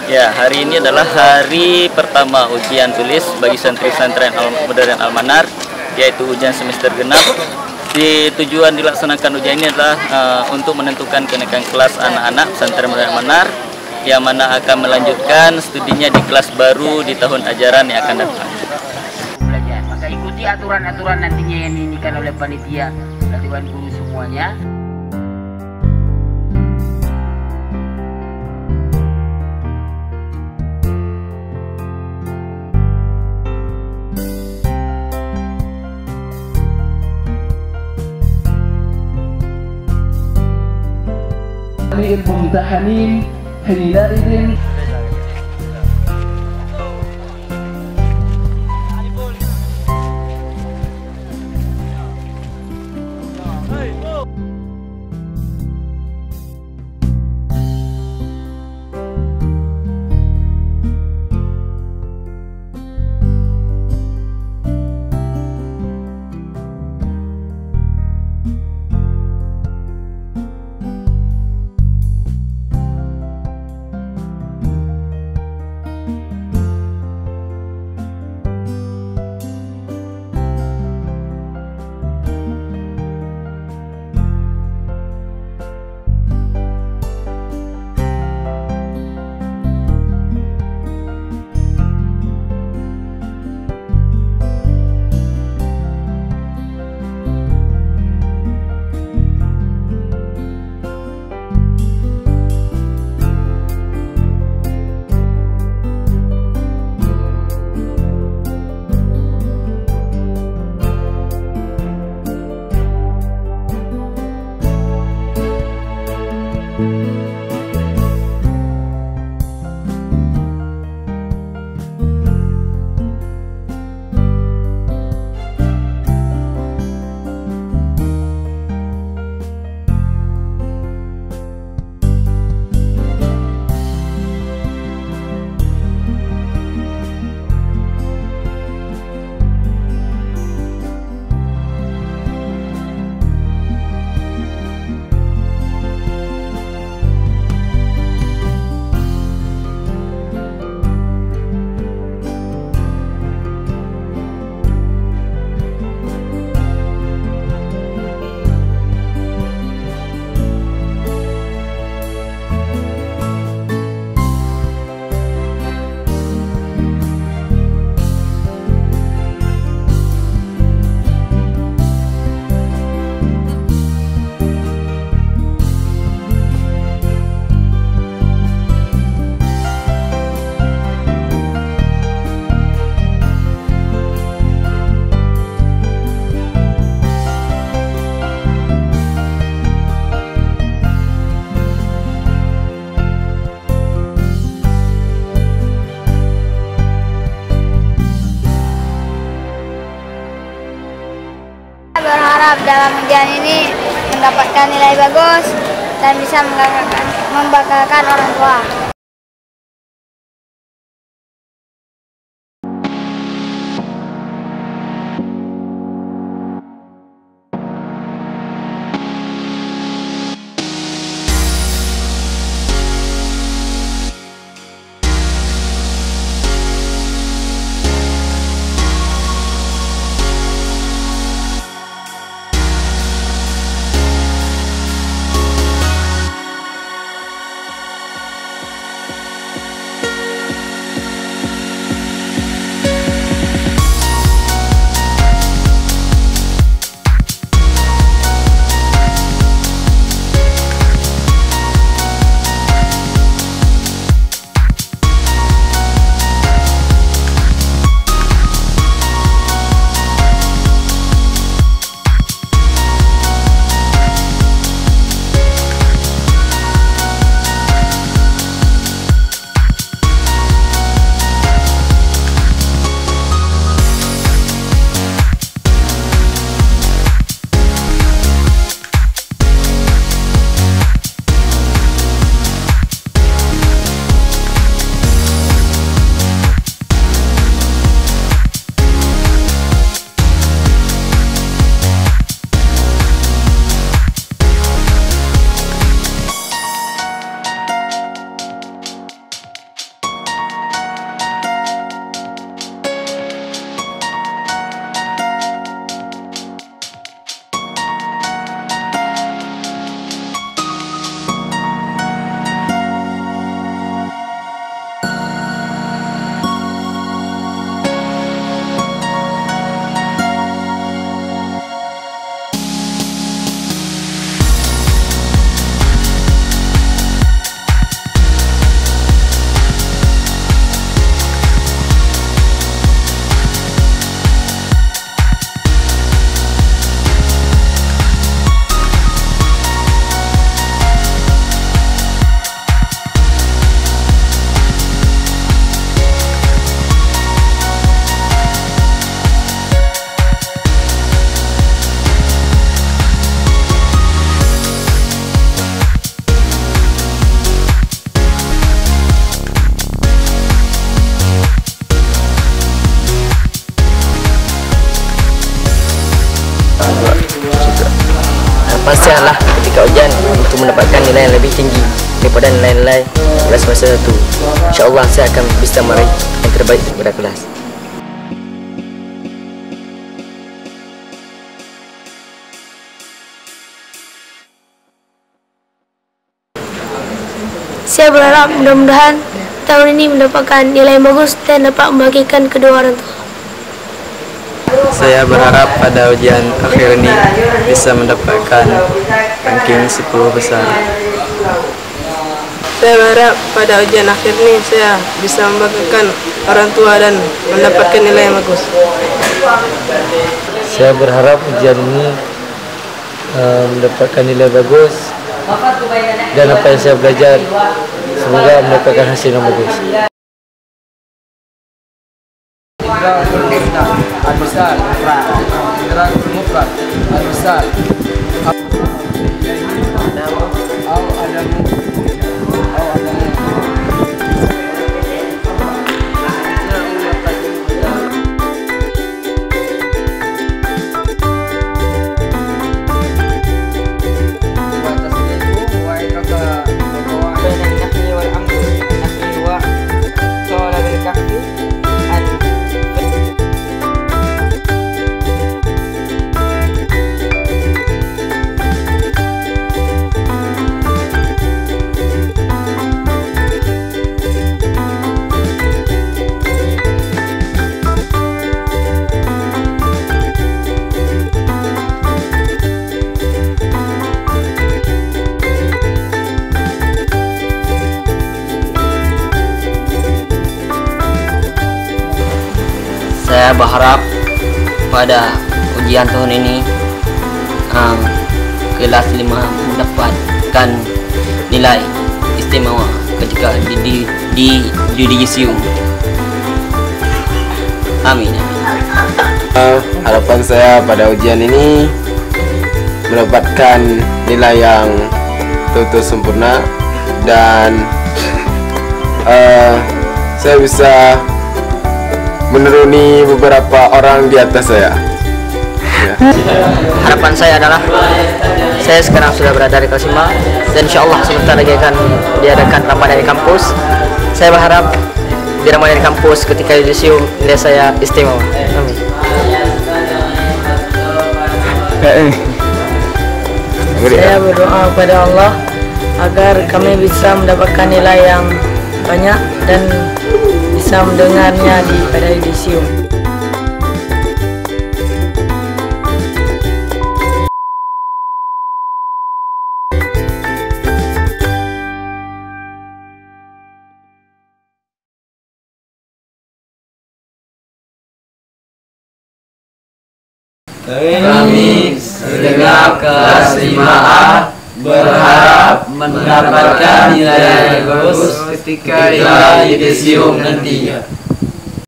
Ya, hari ini adalah hari pertama ujian tulis bagi santri-santri Modern Al-Manar, yaitu ujian semester genap. Tujuan dilaksanakan ujian ini adalah untuk menentukan kenaikan kelas anak-anak pesantren Modern Al-Manar yang mana akan melanjutkan studinya di kelas baru di tahun ajaran yang akan datang. Belajar, maka ikuti aturan-aturan nantinya yang diinginkan oleh panitia dan dewan guru semuanya. الممتحنين حينئذ berharap dalam ujian ini mendapatkan nilai bagus dan bisa membanggakan orang tua. harapan saya adalah ketika ujian untuk mendapatkan nilai yang lebih tinggi daripada nilai-nilai kelas semester 1. InsyaAllah saya akan bisa meraih yang terbaik pada kelas. Saya berharap mudah-mudahan tahun ini mendapatkan nilai yang bagus dan dapat membahagiakan kedua orang tua. Saya berharap pada ujian akhir ini bisa mendapatkan ranking 10 besar. Saya berharap pada ujian akhir ini saya bisa membanggakan orang tua dan mendapatkan nilai yang bagus. Saya berharap ujian ini mendapatkan nilai bagus dan apa yang saya belajar semoga mendapatkan hasil yang bagus. Saya berharap pada ujian tahun ini kelas 5 mendapatkan nilai istimewa ketika di yudisium. Amin. Harapan saya pada ujian ini mendapatkan nilai yang betul-betul sempurna dan saya bisa menuruni beberapa orang di atas saya. Ya. Harapan saya adalah saya sekarang sudah berada di kelas 5 dan insyaAllah sebentar lagi akan diadakan Ramadan di kampus. Saya berharap di Ramadan di kampus ketika yudisium nilai saya istimewa. Amin. Saya berdoa kepada Allah agar kami bisa mendapatkan nilai yang banyak dan bisa mendengarnya pada yudisium. Kami segenap kelas 5A berharap mendapatkan nilai bagus ketika yudisium nantinya.